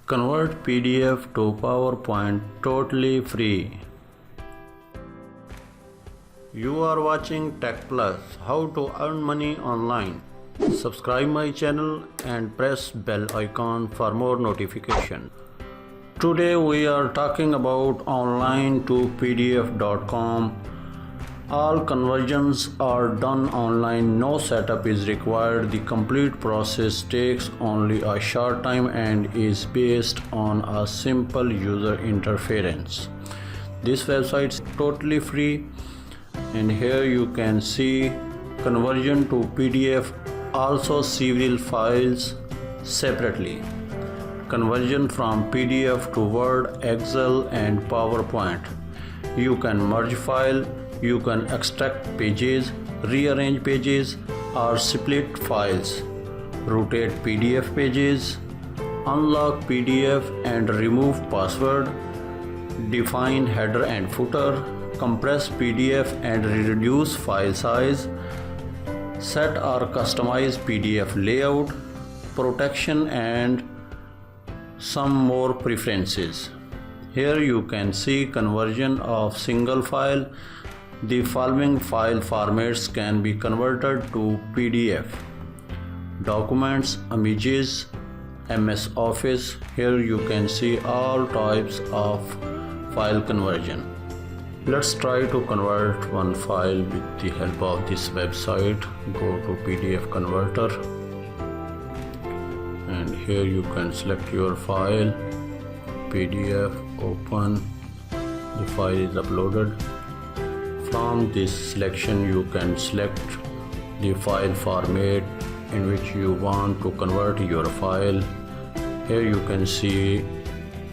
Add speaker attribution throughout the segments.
Speaker 1: Convert PDF to PowerPoint totally free. You are watching Tech Plus, how to earn money online. Subscribe my channel and press bell icon for more notification. Today we are talking about online to pdf.com. All conversions are done online, no setup is required. The complete process takes only a short time and is based on a simple user interface. This website is totally free, and here you can see conversion to PDF, also several files separately. Conversion from PDF to Word, Excel and PowerPoint. You can merge file, you can extract pages, rearrange pages or split files, rotate PDF pages, unlock PDF and remove password, define header and footer, compress PDF and reduce file size, set or customize PDF layout, protection and some more preferences. Here you can see conversion of single file. The following file formats can be converted to PDF: documents, images, MS Office. Here you can see all types of file conversion. Let's try to convert one file with the help of this website. Go to PDF converter and here you can select your file, PDF, open. The file is uploaded. From this selection you can select the file format in which you want to convert your file. Here you can see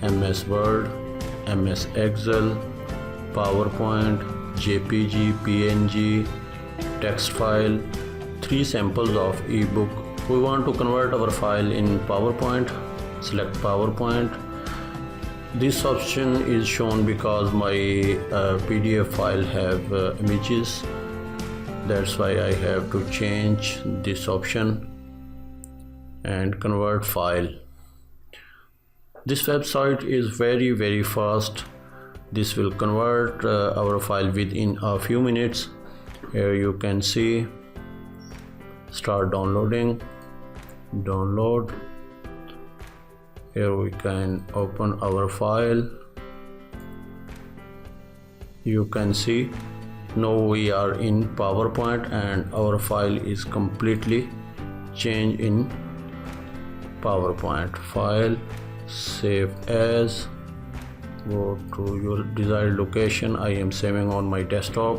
Speaker 1: MS Word, MS Excel, PowerPoint, JPG PNG, text file, 3 samples of ebook. We want to convert our file in PowerPoint. Select PowerPoint. This option is shown because my PDF file have images. That's why I have to change this option and convert file. This website is very fast. This will convert our file within a few minutes. Here you can see start downloading, download. Here we can open our file. You can see now we are in PowerPoint and our file is completely changed in PowerPoint. File, save as, go to your desired location. I am saving on my desktop.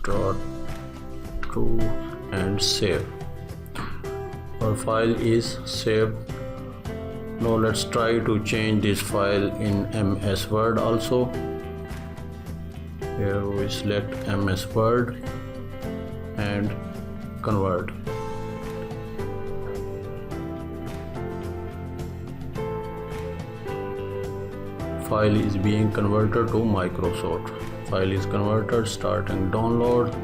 Speaker 1: .2 and save. Our file is saved. Now let's try to change this file in MS Word also. Here we select MS Word and convert. File is being converted to Microsoft. File is converted, starting download,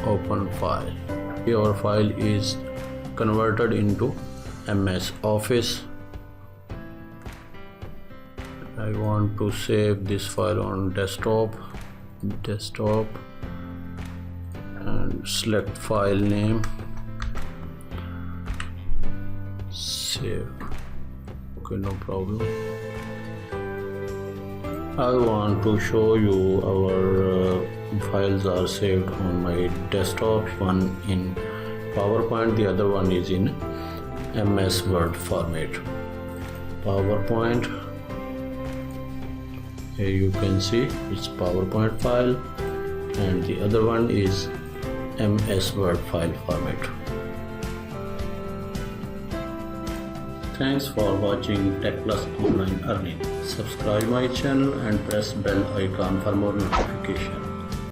Speaker 1: open file. Your file is converted into MS Office. I want to save this file on desktop and select file name, save. Okay, no problem. I want to show you our files are saved on my desktop, one in PowerPoint, the other one is in MS Word format. PowerPoint, here you can see it's PowerPoint file and the other one is MS Word file format. Thanks for watching Tech Plus Online Earning. Subscribe my channel and press bell icon for more notification.